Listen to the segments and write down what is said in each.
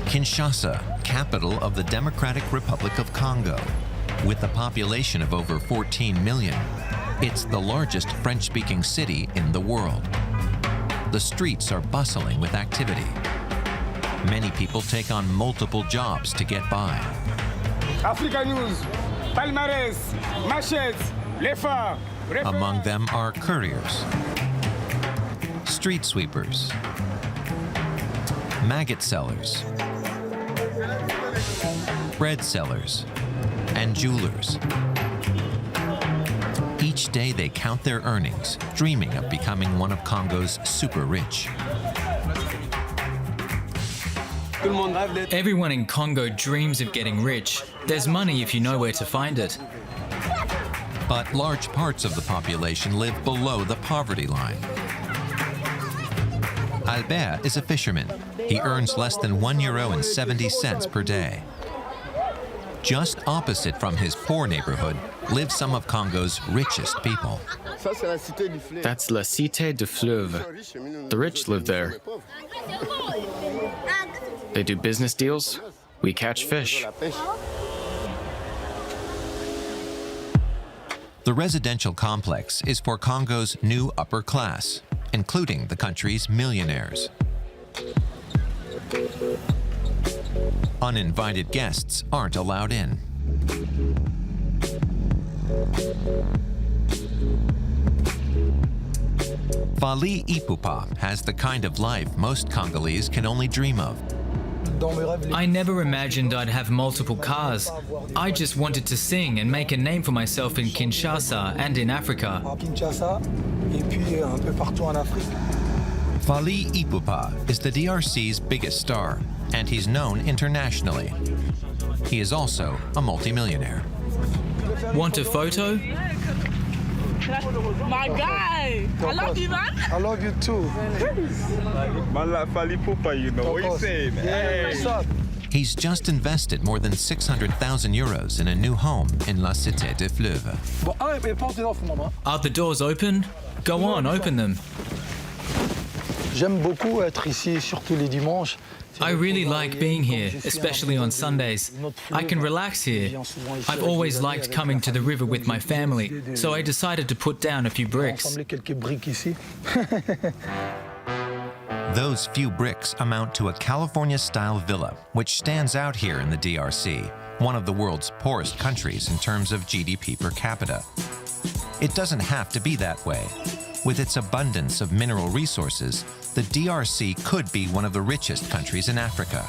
Kinshasa, capital of the Democratic Republic of Congo. With a population of over 14 million, it's the largest French-speaking city in the world. The streets are bustling with activity. Many people take on multiple jobs to get by. Africa News, Palmarès, Machette, L'Effort. Among them are couriers, street sweepers, maggot sellers, bread sellers, and jewelers. Each day they count their earnings, dreaming of becoming one of Congo's super rich. Everyone in Congo dreams of getting rich. There's money if you know where to find it. But large parts of the population live below the poverty line. Albert is a fisherman. He earns less than €1.70 per day. Just opposite from his poor neighborhood live some of Congo's richest people. That's La Cité du Fleuve. The rich live there. They do business deals. We catch fish. The residential complex is for Congo's new upper class, including the country's millionaires. Uninvited guests aren't allowed in. Fally Ipupa has the kind of life most Congolese can only dream of. I never imagined I'd have multiple cars. I just wanted to sing and make a name for myself in Kinshasa and in Africa. Fally Ipupa is the DRC's biggest star, and he's known internationally. He is also a multimillionaire. Want a photo? My guy! I love you, man! I love you too. Man like Fally Ipupa, you know what you saying? Hey. He's just invested more than €600,000 in a new home in La Cité du Fleuve. Are the doors open? Go on, open them. J'aime beaucoup être ici, surtout les dimanches. I really like being here, especially on Sundays. I can relax here. I've always liked coming to the river with my family, so I decided to put down a few bricks. Those few bricks amount to a California-style villa, which stands out here in the DRC, one of the world's poorest countries in terms of GDP per capita. It doesn't have to be that way. With its abundance of mineral resources, the DRC could be one of the richest countries in Africa.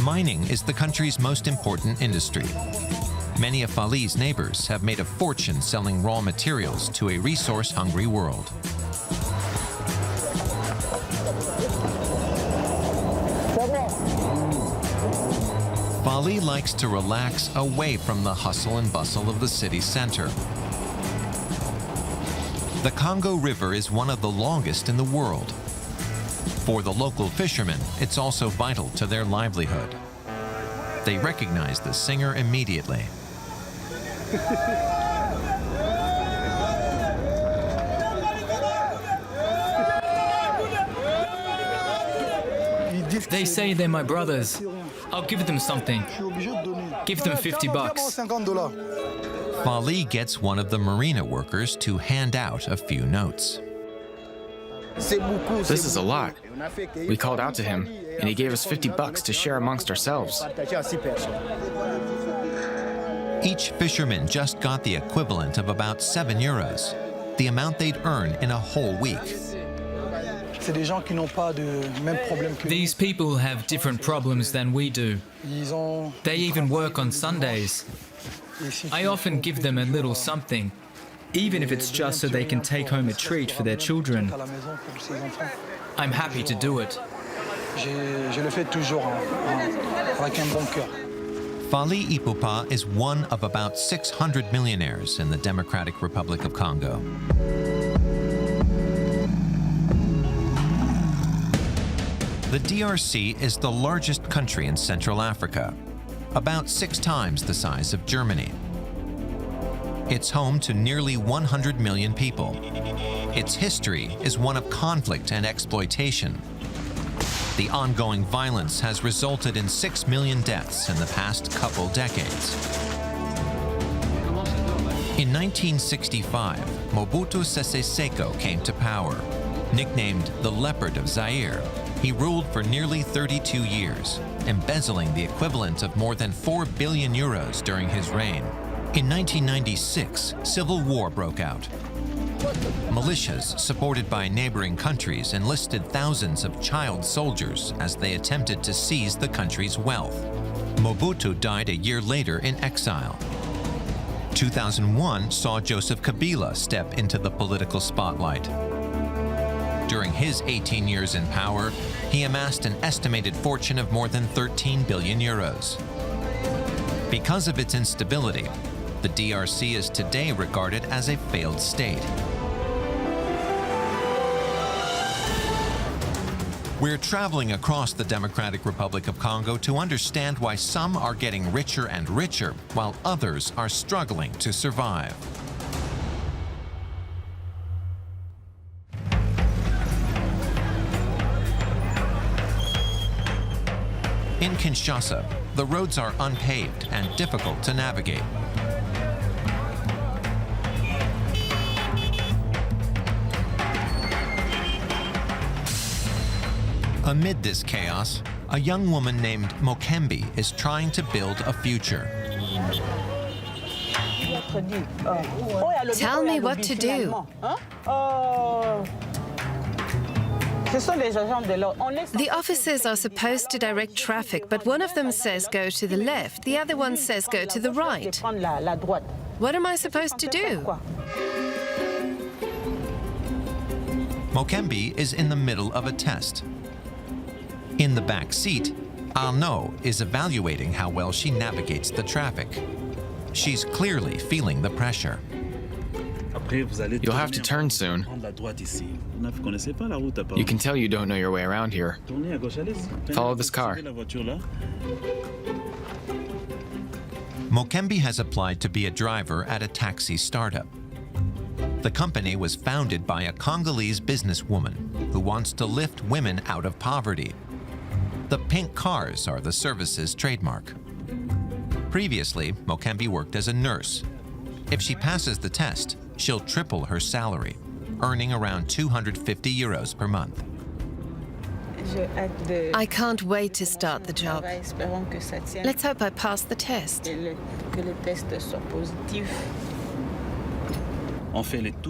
Mining is the country's most important industry. Many of Fally's neighbors have made a fortune selling raw materials to a resource-hungry world. Fally likes to relax away from the hustle and bustle of the city center. The Congo River is one of the longest in the world. For the local fishermen, it's also vital to their livelihood. They recognize the singer immediately. They say they're my brothers. I'll give them something. Give them $50. Fally gets one of the marina workers to hand out a few notes. This is a lot. We called out to him, and he gave us $50 to share amongst ourselves. Each fisherman just got the equivalent of about €7, the amount they'd earn in a whole week. These people have different problems than we do. They even work on Sundays. I often give them a little something, even if it's just so they can take home a treat for their children. I'm happy to do it. Fally Ipupa is one of about 600 millionaires in the Democratic Republic of Congo. The DRC is the largest country in Central Africa, about 6 times the size of Germany. It's home to nearly 100 million people. Its history is one of conflict and exploitation. The ongoing violence has resulted in 6 million deaths in the past couple decades. In 1965, Mobutu Sese Seko came to power. Nicknamed the Leopard of Zaire, he ruled for nearly 32 years, embezzling the equivalent of more than 4 billion euros during his reign. In 1996, civil war broke out. Militias, supported by neighboring countries, enlisted thousands of child soldiers as they attempted to seize the country's wealth. Mobutu died a year later in exile. 2001 saw Joseph Kabila step into the political spotlight. During his 18 years in power, he amassed an estimated fortune of more than 13 billion euros. Because of its instability, the DRC is today regarded as a failed state. We're traveling across the Democratic Republic of Congo to understand why some are getting richer and richer, while others are struggling to survive. In Kinshasa, the roads are unpaved and difficult to navigate. Amid this chaos, a young woman named Mokembi is trying to build a future. Tell me what to do. The officers are supposed to direct traffic, but one of them says go to the left, the other one says go to the right. What am I supposed to do? Mokembi is in the middle of a test. In the back seat, Arnaud is evaluating how well she navigates the traffic. She's clearly feeling the pressure. You'll have to turn soon. You can tell you don't know your way around here. Follow this car. Mokembi has applied to be a driver at a taxi startup. The company was founded by a Congolese businesswoman who wants to lift women out of poverty. The pink cars are the service's trademark. Previously, Mokembi worked as a nurse. If she passes the test, she'll triple her salary, earning around 250 euros per month. I can't wait to start the job. Let's hope I pass the test.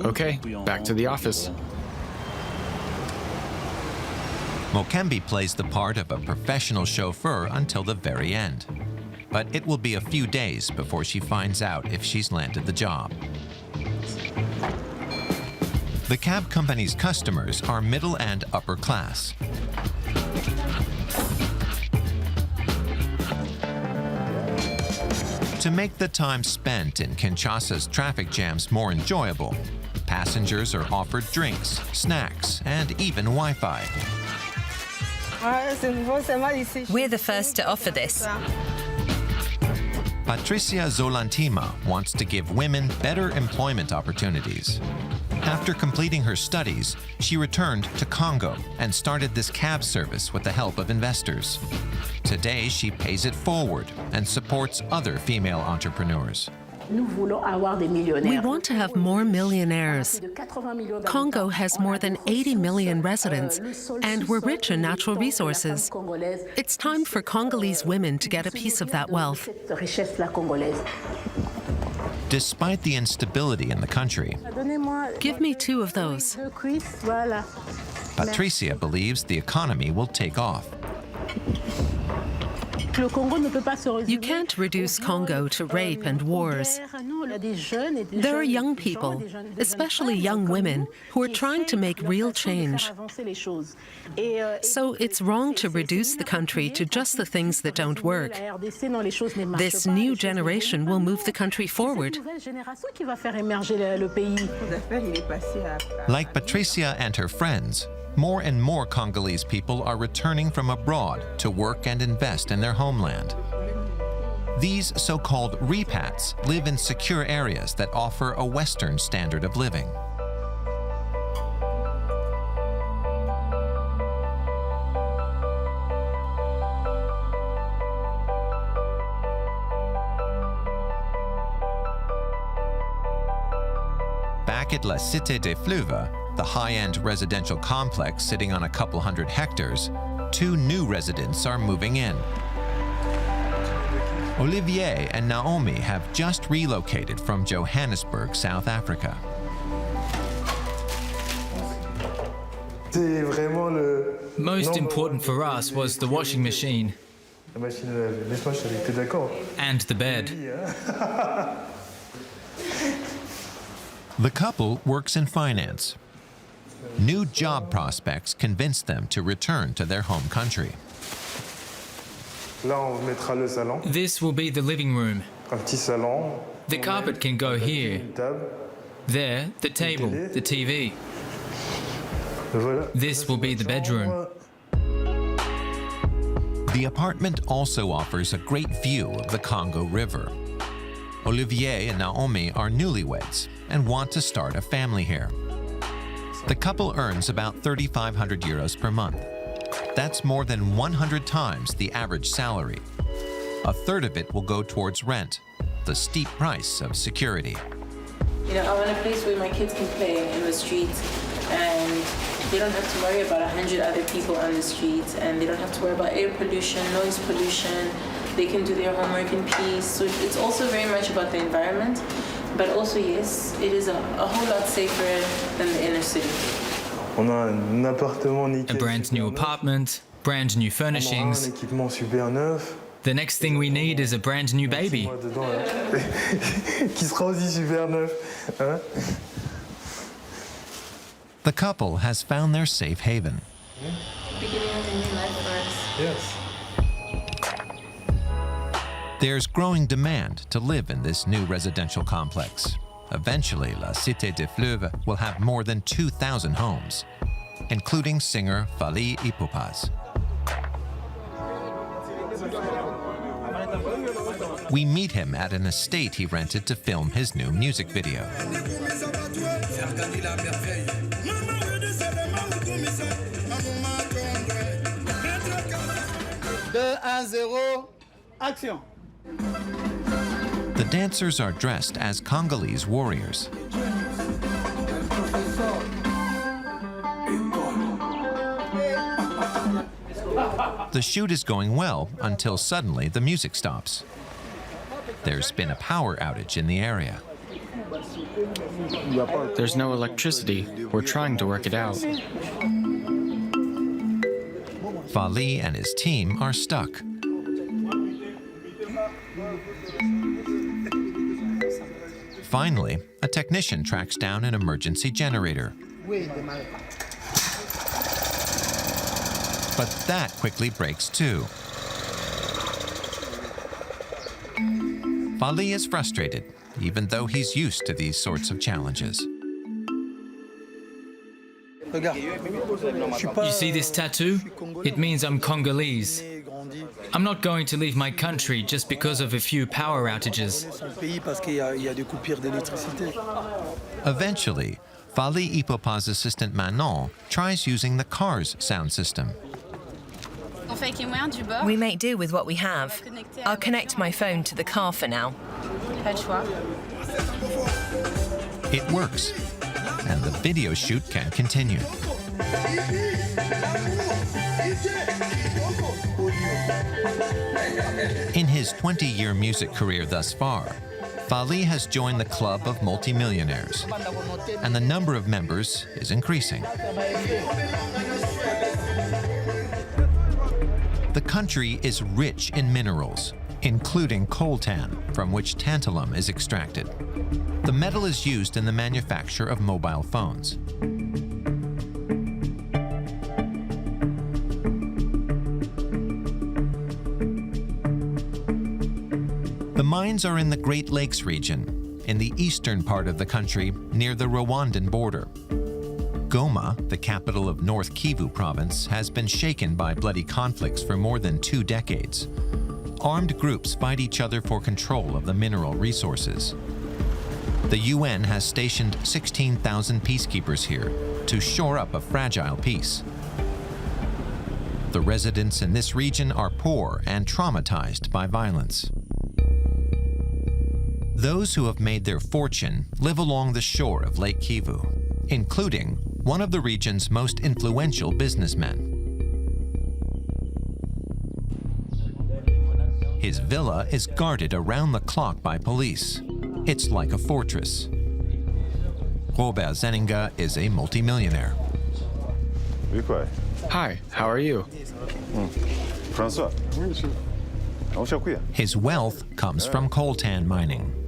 Okay, back to the office. Mokembi plays the part of a professional chauffeur until the very end. But it will be a few days before she finds out if she's landed the job. The cab company's customers are middle and upper class. To make the time spent in Kinshasa's traffic jams more enjoyable, passengers are offered drinks, snacks, and even Wi-Fi. We're the first to offer this. Patricia Zolantima wants to give women better employment opportunities. After completing her studies, she returned to Congo and started this cab service with the help of investors. Today, she pays it forward and supports other female entrepreneurs. We want to have more millionaires. Congo has more than 80 million residents, and we're rich in natural resources. It's time for Congolese women to get a piece of that wealth. Despite the instability in the country, give me 2 of those. Patricia believes the economy will take off. You can't reduce Congo to rape and wars. There are young people, especially young women, who are trying to make real change. So it's wrong to reduce the country to just the things that don't work. This new generation will move the country forward. Like Patricia and her friends, more and more Congolese people are returning from abroad to work and invest in their homeland. These so-called repats live in secure areas that offer a Western standard of living. Back at La Cité des Fleuves, the high-end residential complex sitting on a couple hundred hectares, 2 new residents are moving in. Olivier and Naomi have just relocated from Johannesburg, South Africa. Most important for us was the washing machine and the bed. The couple works in finance. New job prospects convince them to return to their home country. This will be the living room. The carpet can go here. There, the table, the TV. This will be the bedroom. The apartment also offers a great view of the Congo River. Olivier and Naomi are newlyweds and want to start a family here. The couple earns about 3,500 euros per month. That's more than 100 times the average salary. A third of it will go towards rent, the steep price of security. You know, I want a place where my kids can play in the streets and they don't have to worry about 100 other people on the streets, and they don't have to worry about air pollution, noise pollution. They can do their homework in peace. So it's also very much about the environment, but also, yes, it is a whole lot safer than the inner city. A brand new apartment, brand new furnishings. The next thing we need is a brand new baby. The couple has found their safe haven. Beginning of a new life for us. Yes. There's growing demand to live in this new residential complex. Eventually, La Cité des Fleuves will have more than 2,000 homes, including singer Fally Ipupas. We meet him at an estate he rented to film his new music video. The dancers are dressed as Congolese warriors. The shoot is going well until suddenly the music stops. There's been a power outage in the area. There's no electricity. We're trying to work it out. Fally and his team are stuck. Finally, a technician tracks down an emergency generator. But that quickly breaks too. Fally is frustrated, even though he's used to these sorts of challenges. You see this tattoo? It means I'm Congolese. I'm not going to leave my country just because of a few power outages. Eventually, Fally Ipupas' assistant Manon tries using the car's sound system. We make do with what we have. I'll connect my phone to the car for now. It works, and the video shoot can continue. In his 20-year music career thus far, Fally has joined the club of multimillionaires, and the number of members is increasing. The country is rich in minerals, including coltan, from which tantalum is extracted. The metal is used in the manufacture of mobile phones. The mines are in the Great Lakes region, in the eastern part of the country near the Rwandan border. Goma, the capital of North Kivu province, has been shaken by bloody conflicts for more than 2 decades. Armed groups fight each other for control of the mineral resources. The UN has stationed 16,000 peacekeepers here to shore up a fragile peace. The residents in this region are poor and traumatized by violence. Those who have made their fortune live along the shore of Lake Kivu, including one of the region's most influential businessmen. His villa is guarded around the clock by police. It's like a fortress. Robert Zeninga is a multimillionaire. Hi, how are you? François. His wealth comes from coltan mining.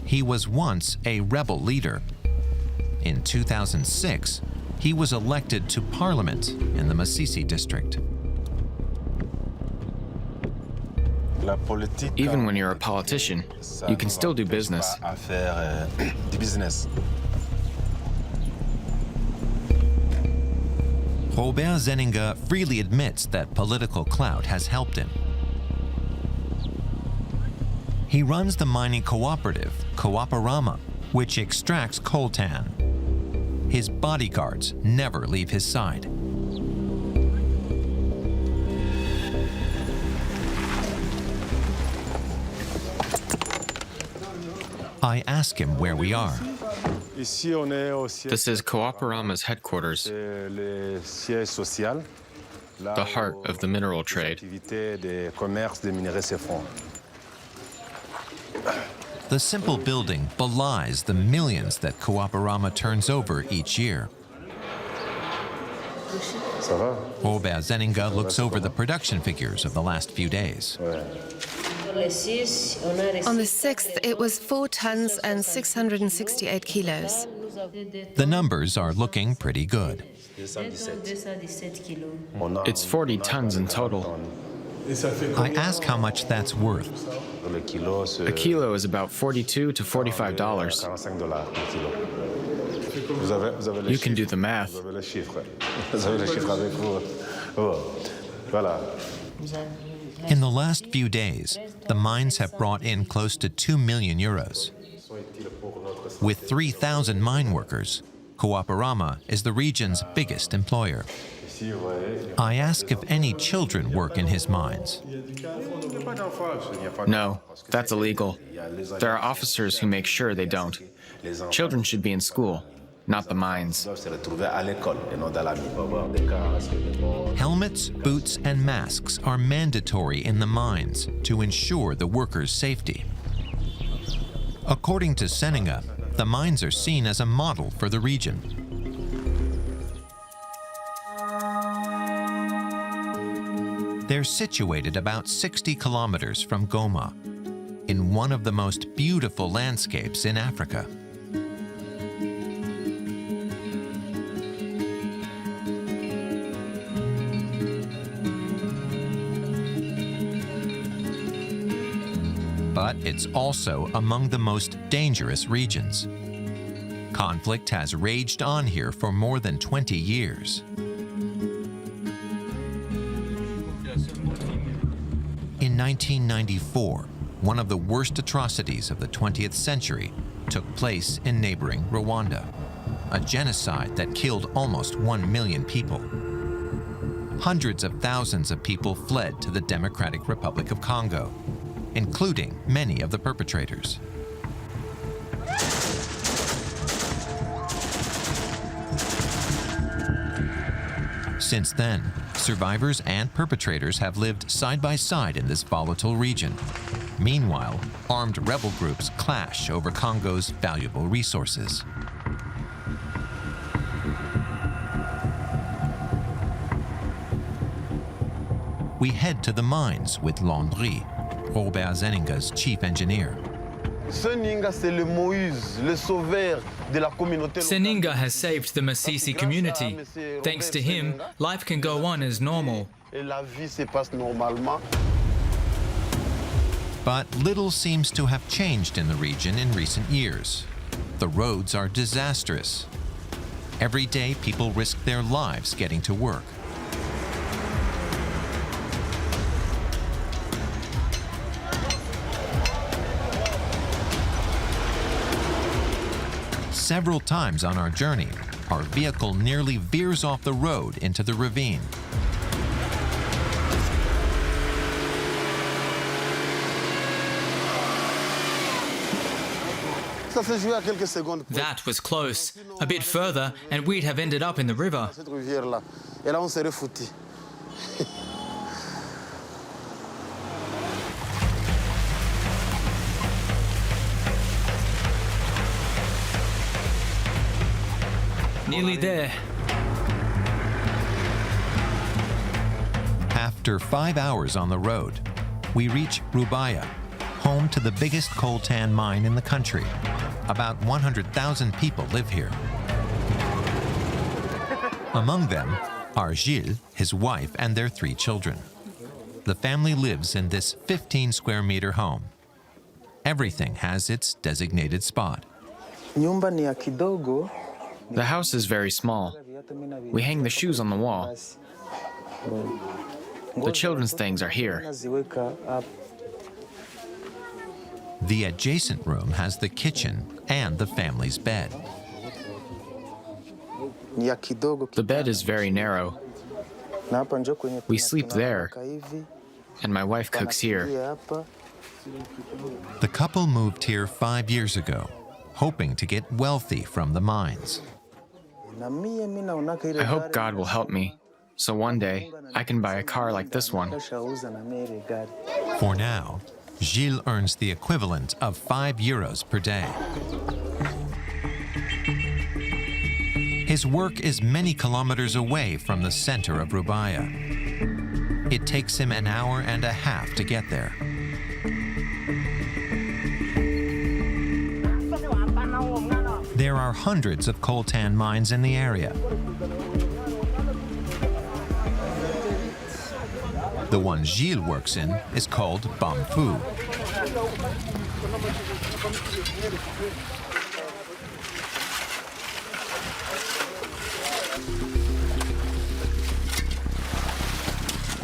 He was once a rebel leader. In 2006, he was elected to parliament in the Masisi district. Even when you're a politician, you can still do business. Robert Zeninga freely admits that political clout has helped him. He runs the mining cooperative, Coaparama, which extracts coltan. His bodyguards never leave his side. I ask him where we are. This is Coaparama's headquarters, the heart of the mineral trade. The simple building belies the millions that Coaparama turns over each year. Robert Zeninga looks over the production figures of the last few days. On the 6th, it was 4 tons and 668 kilos. The numbers are looking pretty good. It's 40 tons in total. I ask how much that's worth. A kilo is about $42 to $45. You can do the math. In the last few days, the mines have brought in close to 2 million euros. With 3,000 mine workers, Coaparama is the region's biggest employer. I ask if any children work in his mines. No, that's illegal. There are officers who make sure they don't. Children should be in school, not the mines. Helmets, boots, and masks are mandatory in the mines to ensure the workers' safety. According to Zeninga, the mines are seen as a model for the region. They're situated about 60 kilometers from Goma, in one of the most beautiful landscapes in Africa. But it's also among the most dangerous regions. Conflict has raged on here for more than 20 years. In 1994, one of the worst atrocities of the 20th century took place in neighboring Rwanda, a genocide that killed almost 1 million people. Hundreds of thousands of people fled to the Democratic Republic of Congo, including many of the perpetrators. Since then, survivors and perpetrators have lived side by side in this volatile region. Meanwhile, armed rebel groups clash over Congo's valuable resources. We head to the mines with Landry, Robert Zeninga's chief engineer. Zeninga has saved the Masisi community. Thanks to him, life can go on as normal. But little seems to have changed in the region in recent years. The roads are disastrous. Every day, people risk their lives getting to work. Several times on our journey, our vehicle nearly veers off the road into the ravine. That was close. A bit further, and we'd have ended up in the river. Nearly there. After 5 hours on the road, we reach Rubaya, home to the biggest coltan mine in the country. About 100,000 people live here. Among them are Gilles, his wife, and their 3 children. The family lives in this 15-square-meter home. Everything has its designated spot. The house is very small. We hang the shoes on the wall. The children's things are here. The adjacent room has the kitchen and the family's bed. The bed is very narrow. We sleep there, and my wife cooks here. The couple moved here 5 years ago, hoping to get wealthy from the mines. I hope God will help me, so one day I can buy a car like this one. For now, Gilles earns the equivalent of €5 per day. His work is many kilometers away from the center of Rubaya. It takes him an hour and a half to get there. There are hundreds of coltan mines in the area. The one Gilles works in is called Bamfu.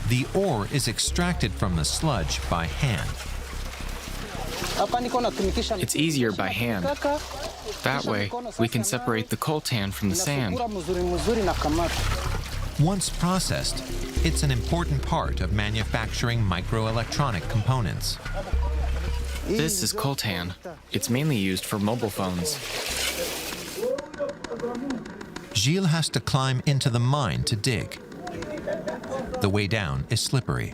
The ore is extracted from the sludge by hand. It's easier by hand. That way, we can separate the coltan from the sand. Once processed, it's an important part of manufacturing microelectronic components. This is coltan. It's mainly used for mobile phones. Gilles has to climb into the mine to dig. The way down is slippery.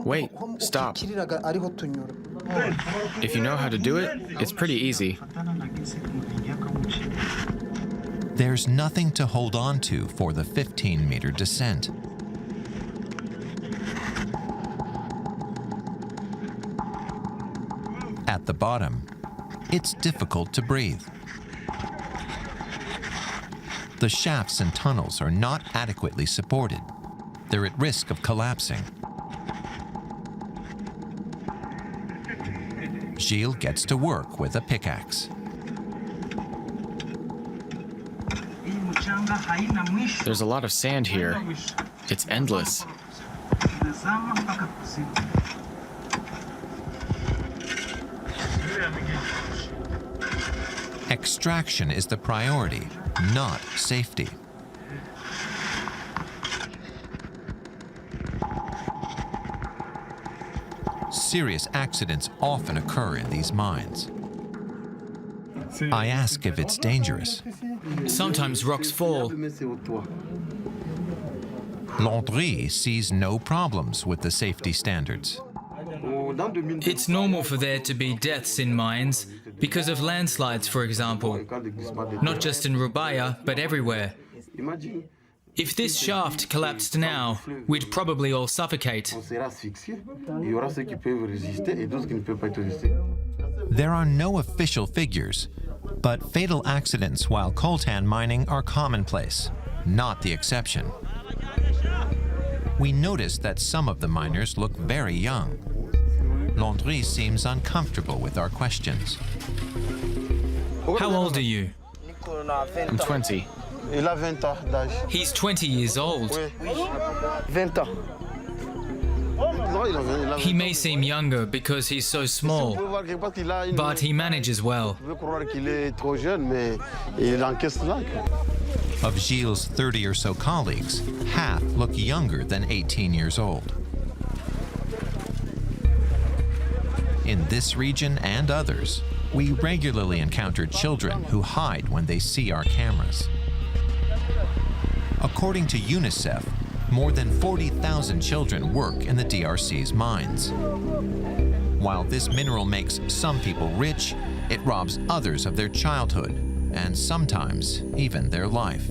Wait, stop. If you know how to do it, it's pretty easy. There's nothing to hold on to for the 15-meter descent. At the bottom, it's difficult to breathe. The shafts and tunnels are not adequately supported. They're at risk of collapsing. Gilles gets to work with a pickaxe. There's a lot of sand here. It's endless. Extraction is the priority, not safety. Serious accidents often occur in these mines. I ask if it's dangerous. Sometimes rocks fall. Landry sees no problems with the safety standards. It's normal for there to be deaths in mines because of landslides, for example. Not just in Rubaya, but everywhere. If this shaft collapsed now, we'd probably all suffocate. There are no official figures, but fatal accidents while coltan mining are commonplace, not the exception. We notice that some of the miners look very young. Landry seems uncomfortable with our questions. How old are you? I'm 20. He's 20 years old. He may seem younger because he's so small, but he manages well. Of Gilles' 30 or so colleagues, half look younger than 18 years old. In this region and others, we regularly encounter children who hide when they see our cameras. According to UNICEF, more than 40,000 children work in the DRC's mines. While this mineral makes some people rich, it robs others of their childhood and sometimes even their life.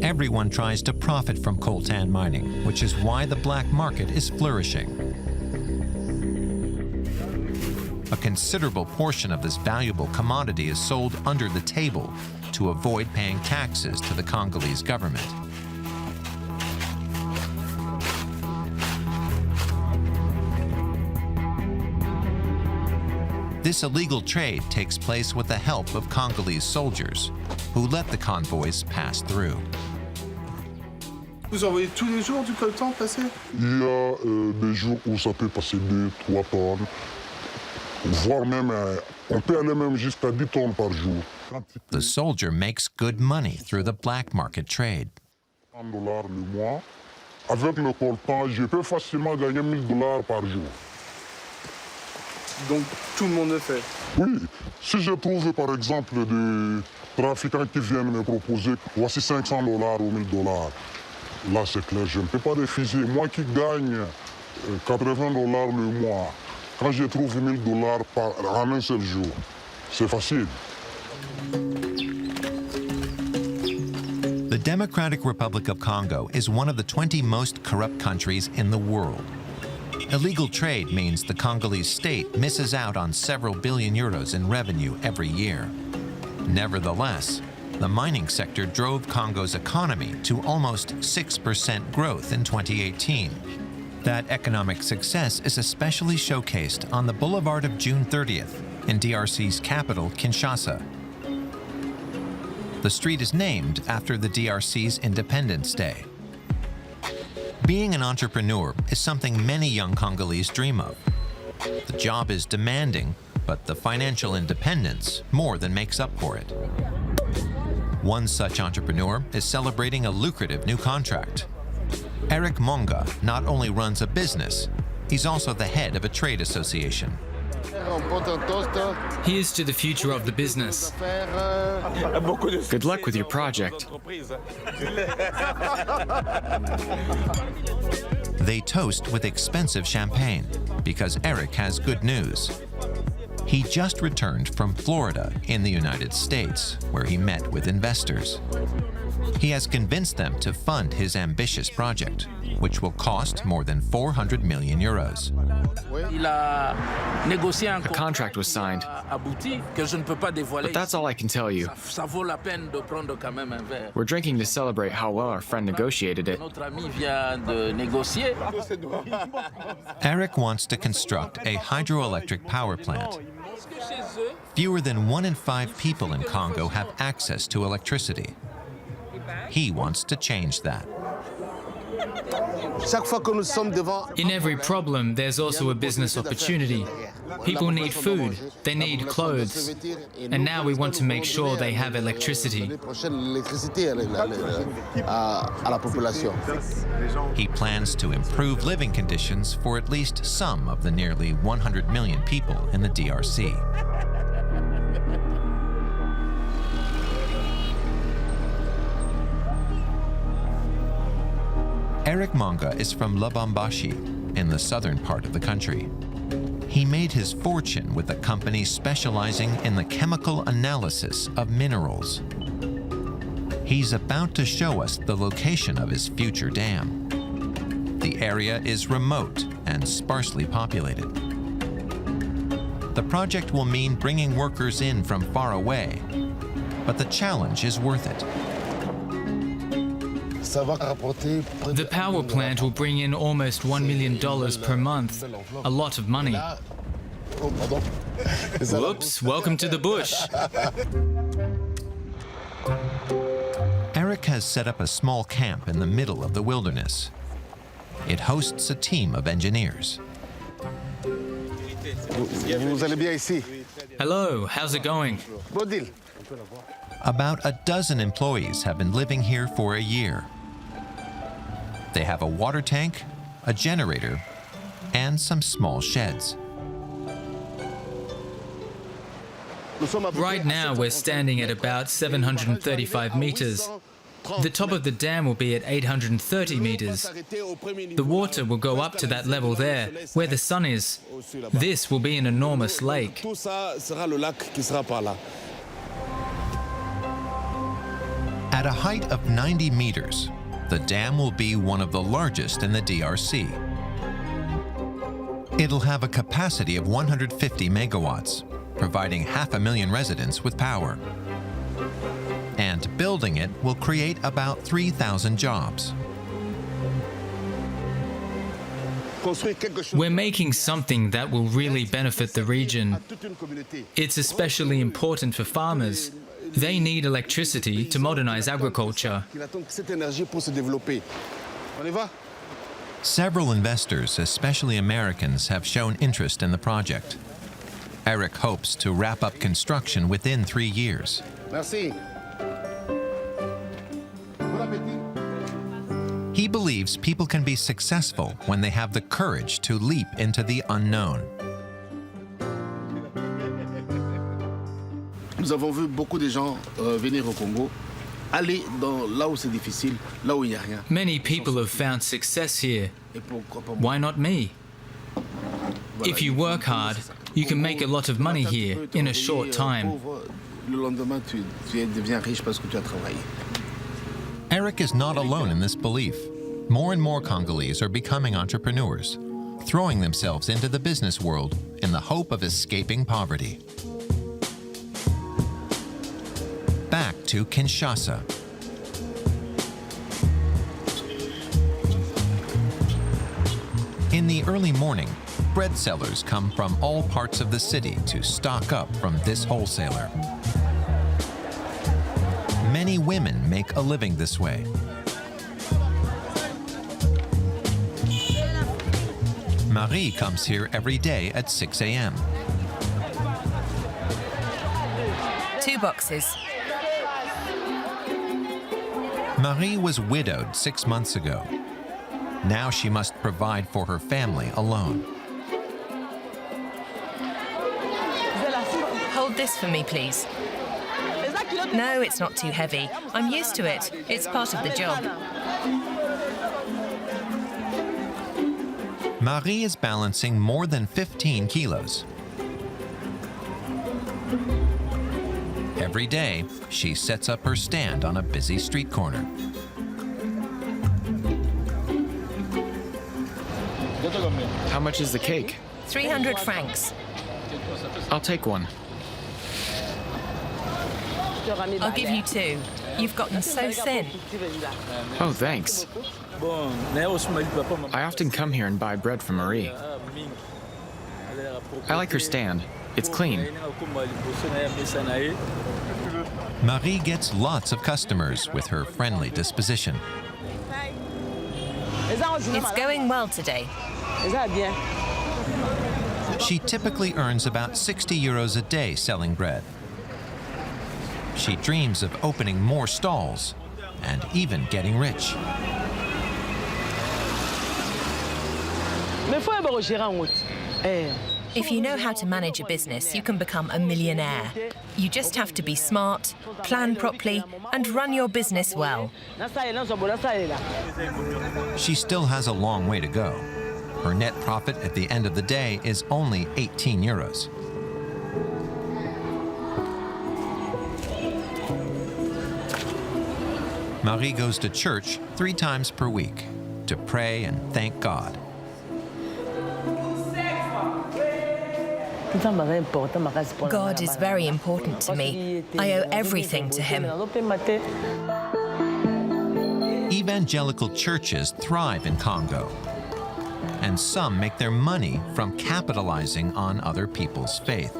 Everyone tries to profit from coltan mining, which is why the black market is flourishing. A considerable portion of this valuable commodity is sold under the table to avoid paying taxes to the Congolese government. This illegal trade takes place with the help of Congolese soldiers, who let the convoys pass through. Vous envoyez tous les jours du coltan passer? Il y a des jours où ça peut passer 2-3 tonnes, voire même, on peut aller même jusqu'à 10 tonnes par jour. The soldier makes good money through the black market trade. $100 le mois. Avec le coltan, je peux facilement gagner $1000 par jour. Donc tout le monde le fait? Oui. Si je trouve par exemple des trafiquants qui viennent me proposer voici $500 ou $1000, là c'est clair, je ne peux pas refuser. Moi qui gagne $80 le mois, quand je trouve $1000 en un seul jour, c'est facile. The Democratic Republic of Congo is one of the 20 most corrupt countries in the world. Illegal trade means the Congolese state misses out on several billion euros in revenue every year. Nevertheless, the mining sector drove Congo's economy to almost 6% growth in 2018. That economic success is especially showcased on the Boulevard of June 30th in DRC's capital, Kinshasa. The street is named after the DRC's Independence Day. Being an entrepreneur is something many young Congolese dream of. The job is demanding, but the financial independence more than makes up for it. One such entrepreneur is celebrating a lucrative new contract. Eric Monga not only runs a business, he's also the head of a trade association. Here's to the future of the business. Good luck with your project. They toast with expensive champagne because Eric has good news. He just returned from Florida in the United States, where he met with investors. He has convinced them to fund his ambitious project, which will cost more than 400 million euros. A contract was signed, but that's all I can tell you. We're drinking to celebrate how well our friend negotiated it. Eric wants to construct a hydroelectric power plant. Fewer than 1 in 5 people in Congo have access to electricity. He wants to change that. In every problem, there's also a business opportunity. People need food, they need clothes, and now we want to make sure they have electricity. He plans to improve living conditions for at least some of the nearly 100 million people in the DRC. Eric Monga is from Lubumbashi, in the southern part of the country. He made his fortune with a company specializing in the chemical analysis of minerals. He's about to show us the location of his future dam. The area is remote and sparsely populated. The project will mean bringing workers in from far away, but the challenge is worth it. The power plant will bring in almost $1 million per month, a lot of money. Whoops, welcome to the bush. Eric has set up a small camp in the middle of the wilderness. It hosts a team of engineers. Hello, how's it going? About a dozen employees have been living here for a year. They have a water tank, a generator, and some small sheds. Right now, we're standing at about 735 meters. The top of the dam will be at 830 meters. The water will go up to that level there, where the sun is. This will be an enormous lake. At a height of 90 meters, the dam will be one of the largest in the DRC. It'll have a capacity of 150 megawatts, providing 500,000 residents with power. And building it will create about 3,000 jobs. We're making something that will really benefit the region. It's especially important for farmers. They need electricity to modernize agriculture. Several investors, especially Americans, have shown interest in the project. Eric hopes to wrap up construction within 3 years. Merci. He believes people can be successful when they have the courage to leap into the unknown. Nous avons vu beaucoup de gens venir au Congo, aller là où c'est difficile, là où il n'y a rien. Many people have found success here. Why not me? If you work hard, you can make a lot of money here in a short time. Le lendemain, tu deviens riche parce que tu as travaillé. Eric is not alone in this belief. More and more Congolese are becoming entrepreneurs, throwing themselves into the business world in the hope of escaping poverty. Back to Kinshasa. In the early morning, bread sellers come from all parts of the city to stock up from this wholesaler. Many women make a living this way. Marie comes here every day at 6 a.m. 2 boxes. Marie was widowed 6 months ago. Now she must provide for her family alone. Hold this for me, please. No, it's not too heavy. I'm used to it. It's part of the job. Marie is balancing more than 15 kilos. Every day, she sets up her stand on a busy street corner. How much is the cake? 300 francs. I'll take one. I'll give you 2. You've gotten so thin. Oh, thanks. I often come here and buy bread from Marie. I like her stand. It's clean. Marie gets lots of customers with her friendly disposition. It's going well today. She typically earns about 60 euros a day selling bread. She dreams of opening more stalls and even getting rich. If you know how to manage a business, you can become a millionaire. You just have to be smart, plan properly, and run your business well. She still has a long way to go. Her net profit at the end of the day is only 18 euros. Marie goes to church 3 times per week to pray and thank God. God is very important to me. I owe everything to him. Evangelical churches thrive in Congo, and some make their money from capitalizing on other people's faith.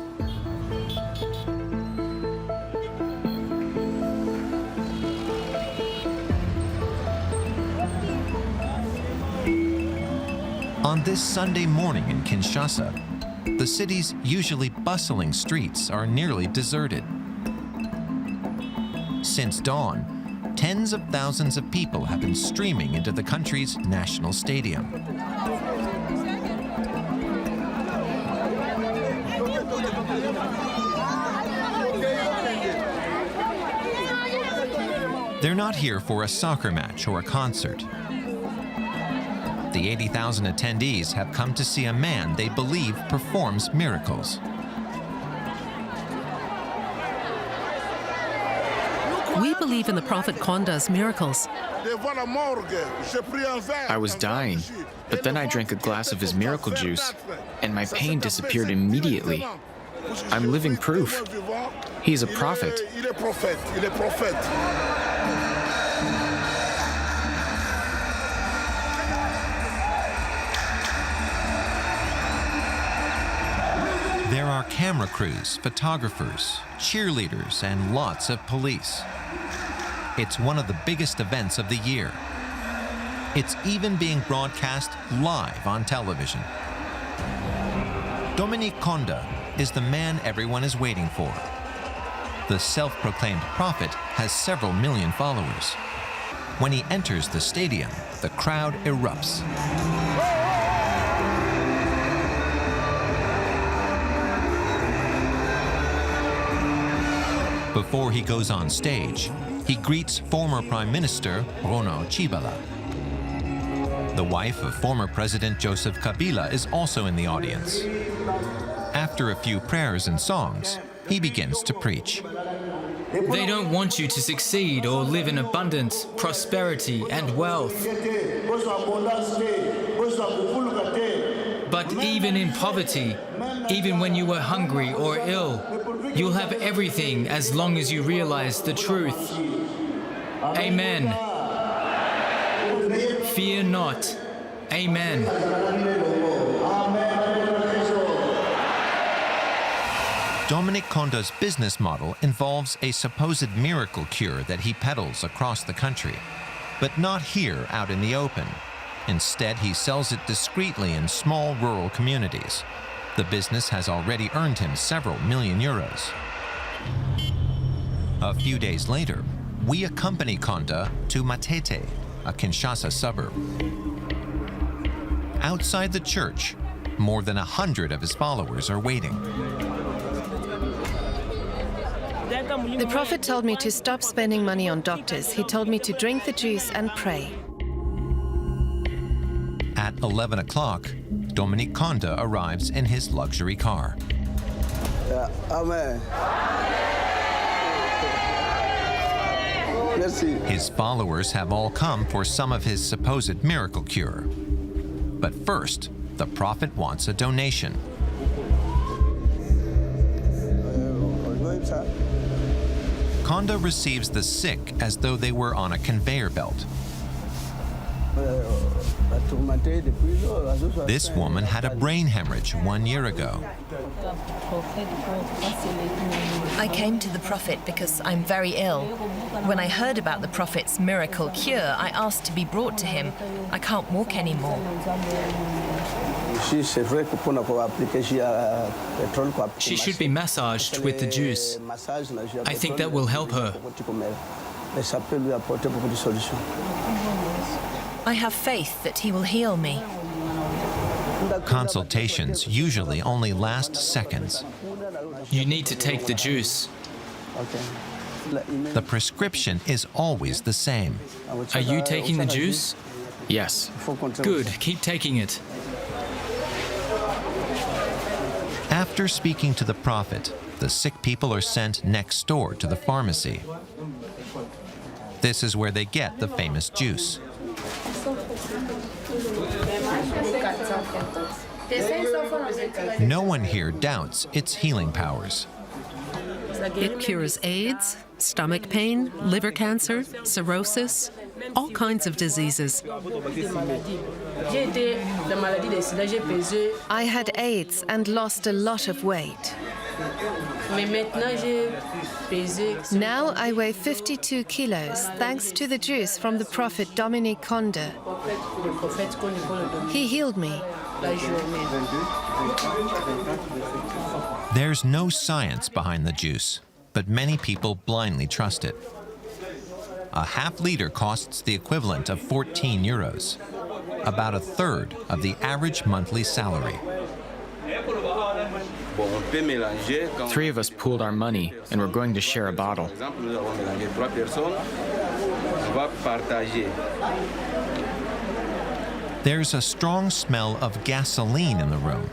On this Sunday morning in Kinshasa, the city's usually bustling streets are nearly deserted. Since dawn, tens of thousands of people have been streaming into the country's national stadium. They're not here for a soccer match or a concert. The 80,000 attendees have come to see a man they believe performs miracles. We believe in the Prophet Konda's miracles. I was dying, but then I drank a glass of his miracle juice, and my pain disappeared immediately. I'm living proof. He's a prophet. There are camera crews, photographers, cheerleaders, and lots of police. It's one of the biggest events of the year. It's even being broadcast live on television. Dominique Konda is the man everyone is waiting for. The self-proclaimed prophet has several million followers. When he enters the stadium, the crowd erupts. Before he goes on stage, he greets former Prime Minister Ronald Chibala. The wife of former President Joseph Kabila is also in the audience. After a few prayers and songs, he begins to preach. They don't want you to succeed or live in abundance, prosperity, and wealth. But even in poverty, even when you were hungry or ill, you'll have everything as long as you realize the truth. Amen. Fear not. Amen. Dominique Konda's business model involves a supposed miracle cure that he peddles across the country, but not here out in the open. Instead, he sells it discreetly in small rural communities. The business has already earned him several million euros. A few days later, we accompany Konda to Matete, a Kinshasa suburb. Outside the church, more than 100 of his followers are waiting. The Prophet told me to stop spending money on doctors. He told me to drink the juice and pray. At 11 o'clock, Dominique Konda arrives in his luxury car. Amen. His followers have all come for some of his supposed miracle cure. But first, the Prophet wants a donation. Konda receives the sick as though they were on a conveyor belt. This woman had a brain hemorrhage 1 year ago. I came to the Prophet because I'm very ill. When I heard about the Prophet's miracle cure, I asked to be brought to him. I can't walk anymore. She should be massaged with the juice. I think that will help her. I have faith that he will heal me. Consultations usually only last seconds. You need to take the juice. The prescription is always the same. Are you taking the juice? Yes. Good, keep taking it. After speaking to the Prophet, the sick people are sent next door to the pharmacy. This is where they get the famous juice. No one here doubts its healing powers. It cures AIDS, stomach pain, liver cancer, cirrhosis, all kinds of diseases. I had AIDS and lost a lot of weight. Now I weigh 52 kilos thanks to the juice from the Prophet Dominique Konda. He healed me. There's no science behind the juice, but many people blindly trust it. A half-liter costs the equivalent of 14 euros, about a third of the average monthly salary. 3 of us pooled our money, and we're going to share a bottle. There's a strong smell of gasoline in the room.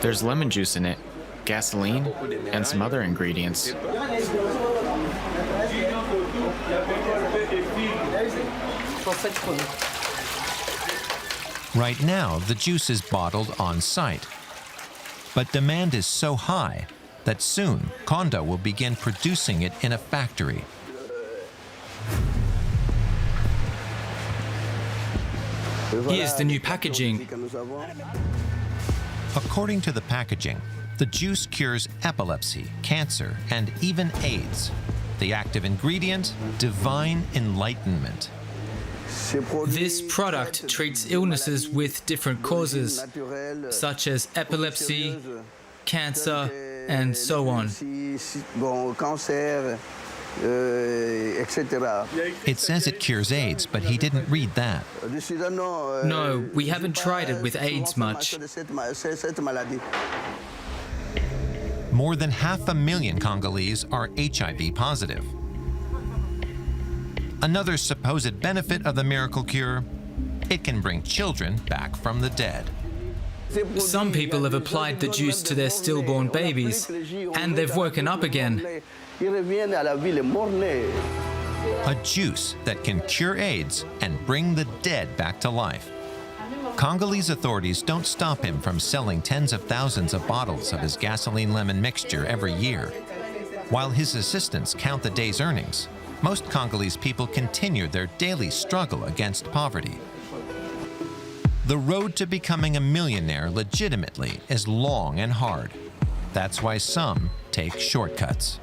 There's lemon juice in it, gasoline, and some other ingredients. Right now, the juice is bottled on site. But demand is so high that soon Kondo will begin producing it in a factory. Here's the new packaging. According to the packaging, the juice cures epilepsy, cancer, and even AIDS. The active ingredient, divine enlightenment. This product treats illnesses with different causes, such as epilepsy, cancer, and so on. It says it cures AIDS, but he didn't read that. No, we haven't tried it with AIDS much. More than 500,000 Congolese are HIV positive. Another supposed benefit of the miracle cure, it can bring children back from the dead. Some people have applied the juice to their stillborn babies, and they've woken up again. A juice that can cure AIDS and bring the dead back to life. Congolese authorities don't stop him from selling tens of thousands of bottles of his gasoline lemon mixture every year. While his assistants count the day's earnings, most Congolese people continue their daily struggle against poverty. The road to becoming a millionaire legitimately is long and hard. That's why some take shortcuts.